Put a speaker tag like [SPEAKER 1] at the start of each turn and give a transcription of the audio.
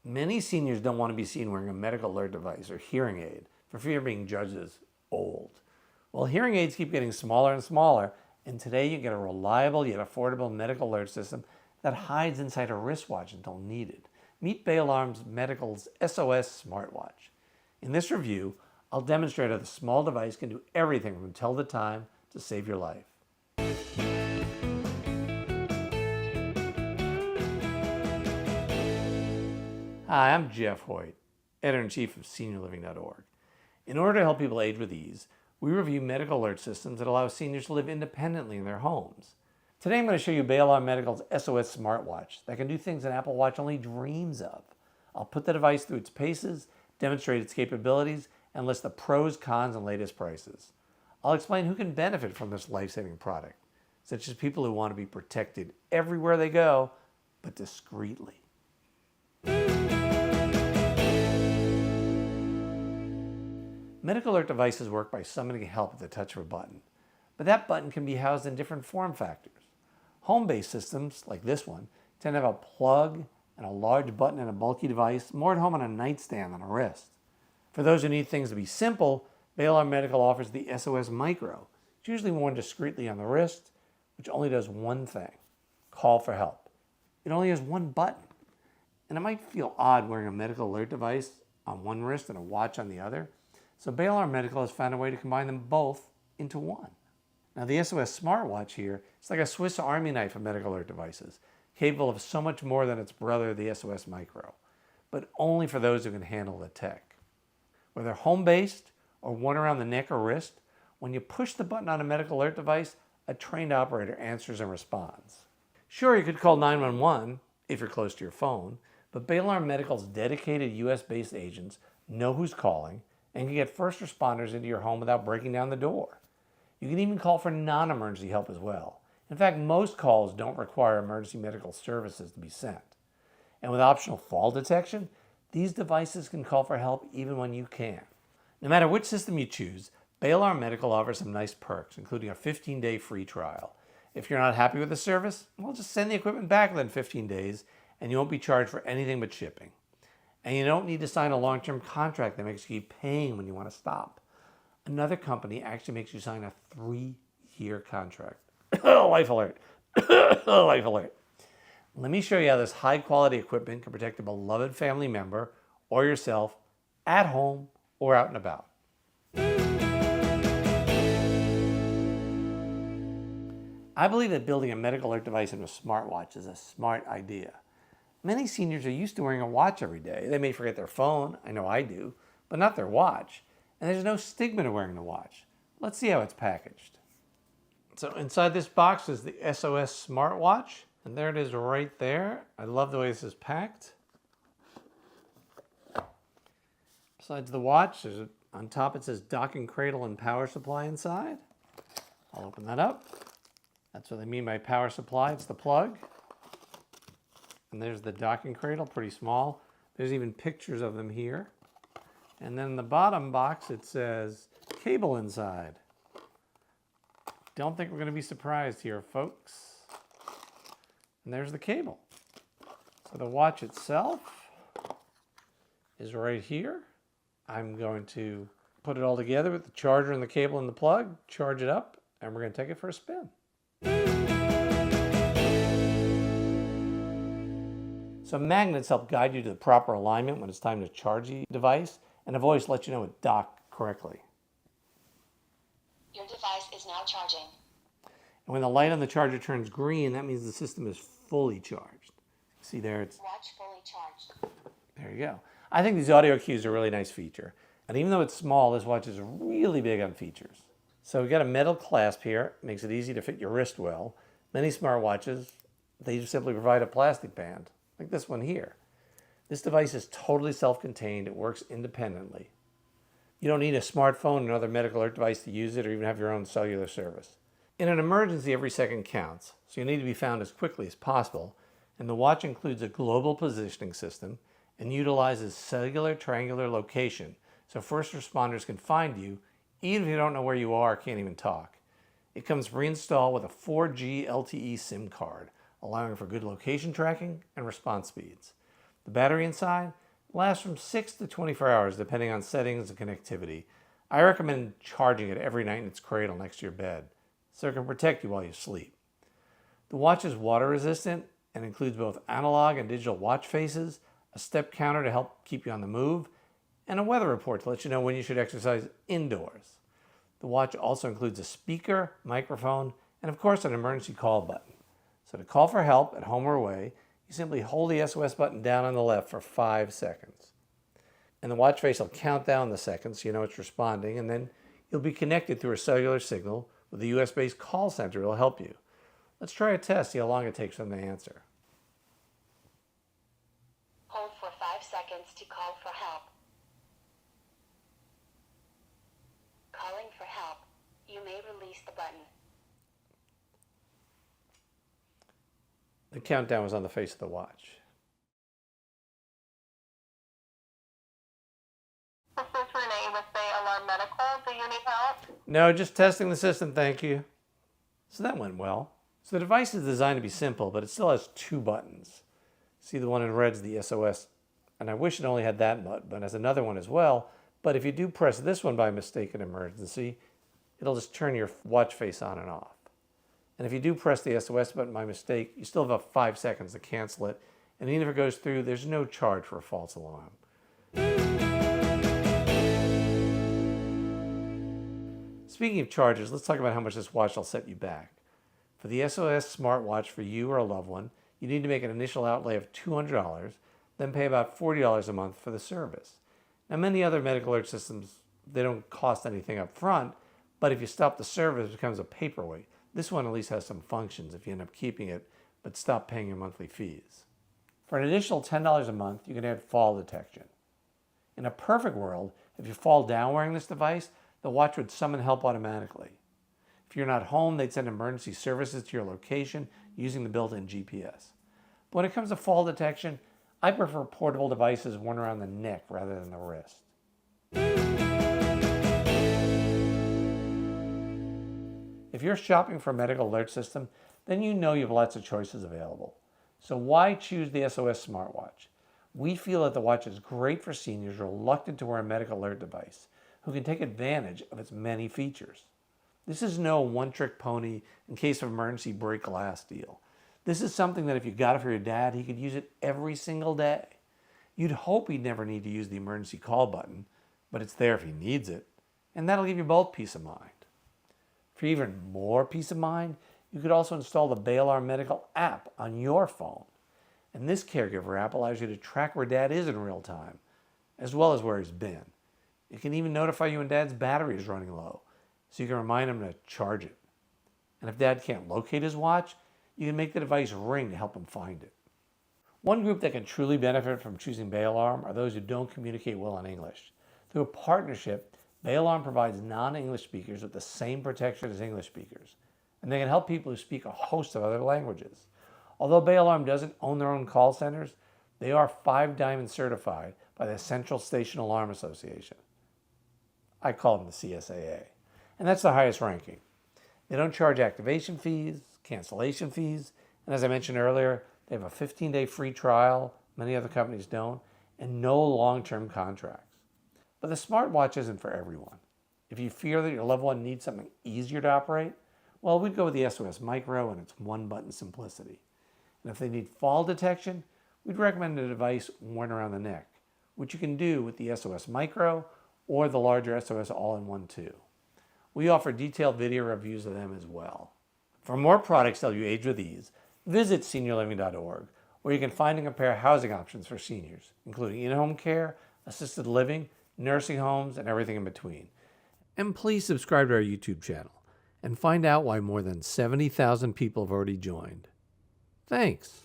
[SPEAKER 1] Many seniors don't want to be seen wearing a medical alert device or hearing aid for fear of being judged as old. Well, hearing aids keep getting smaller and smaller, and today you get a reliable yet affordable medical alert system that hides inside a wristwatch until needed. Meet Bay Alarm Medical's SOS Smartwatch. In this review, I'll demonstrate how the small device can do everything from tell the time to save your life. Hi, I'm Jeff Hoyt, Editor-in-Chief of SeniorLiving.Org. In order to help people age with ease, we review medical alert systems that allow seniors to live independently in their homes. Today I'm going to show you Bay Alarm Medical's SOS Smartwatch that can do things an Apple Watch only dreams of. I'll put the device through its paces, demonstrate its capabilities, and list the pros, cons, and latest prices. I'll explain who can benefit from this life-saving product, such as people who want to be protected everywhere they go, but discreetly. Medical alert devices work by summoning help at the touch of a button, but that button can be housed in different form factors. Home-based systems, like this one, tend to have a plug and a large button and a bulky device more at home on a nightstand than a wrist. For those who need things to be simple, Bay Alarm Medical offers the SOS Micro. It's usually worn discreetly on the wrist, which only does one thing: call for help. It only has one button, and it might feel odd wearing a medical alert device on one wrist and a watch on the other. So Bay Alarm Medical has found a way to combine them both into one. Now the SOS Smartwatch here is like a Swiss Army knife of medical alert devices, capable of so much more than its brother, the SOS Micro, but only for those who can handle the tech. Whether home-based or worn around the neck or wrist, when you push the button on a medical alert device, a trained operator answers and responds. Sure, you could call 911 if you're close to your phone, but Bay Alarm Medical's dedicated US-based agents know who's calling and can get first responders into your home without breaking down the door. You can even call for non-emergency help as well. In fact, most calls don't require emergency medical services to be sent. And with optional fall detection, these devices can call for help even when you can't. No matter which system you choose, Bay Alarm Medical offers some nice perks, including a 15-day free trial. If you're not happy with the service, well, just send the equipment back within 15 days and you won't be charged for anything but shipping. And you don't need to sign a long-term contract that makes you keep paying when you want to stop. Another company actually makes you sign a 3-year contract. Life alert. Life alert. Let me show you how this high-quality equipment can protect a beloved family member or yourself at home or out and about. I believe that building a medical alert device into a smartwatch is a smart idea. Many seniors are used to wearing a watch every day. They may forget their phone, I know I do, but not their watch. And there's no stigma to wearing the watch. Let's see how it's packaged. So inside this box is the SOS Smartwatch, and there it is right there. I love the way this is packed. Besides the watch, on top it says docking cradle and power supply inside. I'll open that up. That's what they mean by power supply. It's the plug. And there's the docking cradle, pretty small. There's even pictures of them here. And then in the bottom box, it says cable inside. Don't think we're going to be surprised here, folks. And there's the cable. So the watch itself is right here. I'm going to put it all together with the charger and the cable and the plug, charge it up, and we're going to take it for a spin. So magnets help guide you to the proper alignment when it's time to charge the device, and a voice lets you know it docked correctly.
[SPEAKER 2] Your device is now charging.
[SPEAKER 1] And when the light on the charger turns green, that means the system is fully charged. See there, it's
[SPEAKER 2] Watch fully charged.
[SPEAKER 1] there you go. I think these audio cues are a really nice feature. And even though it's small, this watch is really big on features. So we've got a metal clasp here, makes it easy to fit your wrist well. Many smartwatches, they just simply provide a plastic band, like this one here. This device is totally self-contained. It works independently. You don't need a smartphone or another medical alert device to use it or even have your own cellular service. In an emergency, every second counts, so you need to be found as quickly as possible. And the watch includes a global positioning system and utilizes cellular triangular location, so first responders can find you even if you don't know where you are or can't even talk. It comes pre-installed with a 4G LTE SIM card, allowing for good location tracking and response speeds. The battery inside lasts from 6 to 24 hours depending on settings and connectivity. I recommend charging it every night in its cradle next to your bed so it can protect you while you sleep. The watch is water resistant and includes both analog and digital watch faces, a step counter to help keep you on the move, and a weather report to let you know when you should exercise indoors. The watch also includes a speaker, microphone, and of course an emergency call button. So to call for help at home or away, you simply hold the SOS button down on the left for 5 seconds. And the watch face will count down the seconds so you know it's responding, and then you'll be connected through a cellular signal with a US-based call center that will help you. Let's try a test, see how long it takes for them to answer.
[SPEAKER 2] Hold for 5 seconds to call for help. Calling for help. You may release the button.
[SPEAKER 1] The countdown was on the face of the watch.
[SPEAKER 3] This is Renee with Bay Alarm Medical. Do you need help?
[SPEAKER 1] No, just testing the system, thank you. So that went well. So the device is designed to be simple, but it still has 2 buttons. See, the one in red is the SOS, and I wish it only had that button, but it has another one as well. But if you do press this one by mistake in emergency, it'll just turn your watch face on and off. And if you do press the SOS button by mistake, you still have 5 seconds to cancel it. And even if it goes through, there's no charge for a false alarm. Speaking of charges, let's talk about how much this watch will set you back. For the SOS Smartwatch for you or a loved one, you need to make an initial outlay of $200, then pay about $40 a month for the service. Now, many other medical alert systems, they don't cost anything up front, but if you stop the service, it becomes a paperweight. This one at least has some functions if you end up keeping it, but stop paying your monthly fees. For an additional $10 a month, you can add fall detection. In a perfect world, if you fall down wearing this device, the watch would summon help automatically. If you're not home, they'd send emergency services to your location using the built-in GPS. But when it comes to fall detection, I prefer portable devices worn around the neck rather than the wrist. If you're shopping for a medical alert system, then you know you have lots of choices available. So why choose the SOS Smartwatch? We feel that the watch is great for seniors reluctant to wear a medical alert device, who can take advantage of its many features. This is no one-trick pony in case of emergency break glass deal. This is something that if you got it for your dad, he could use it every single day. You'd hope he'd never need to use the emergency call button, but it's there if he needs it, and that'll give you both peace of mind. For even more peace of mind, you could also install the Bay Alarm Medical app on your phone. And this caregiver app allows you to track where Dad is in real time, as well as where he's been. It can even notify you when Dad's battery is running low, so you can remind him to charge it. And if Dad can't locate his watch, you can make the device ring to help him find it. One group that can truly benefit from choosing Bay Alarm are those who don't communicate well in English. Through a partnership, Bay Alarm provides non-English speakers with the same protection as English speakers, and they can help people who speak a host of other languages. Although Bay Alarm doesn't own their own call centers, they are 5-diamond certified by the Central Station Alarm Association. I call them the CSAA, and that's the highest ranking. They don't charge activation fees, cancellation fees, and as I mentioned earlier, they have a 15-day free trial, many other companies don't, and no long-term contracts. But the smartwatch isn't for everyone. If you fear that your loved one needs something easier to operate, well, we'd go with the SOS Micro and its one-button simplicity. And if they need fall detection, we'd recommend a device worn around the neck, which you can do with the SOS Micro or the larger SOS All-in-One 2. We offer detailed video reviews of them as well. For more products that help you age with ease, visit SeniorLiving.Org, where you can find and compare housing options for seniors, including in-home care, assisted living, nursing homes, and everything in between. And please subscribe to our YouTube channel and find out why more than 70,000 people have already joined. Thanks.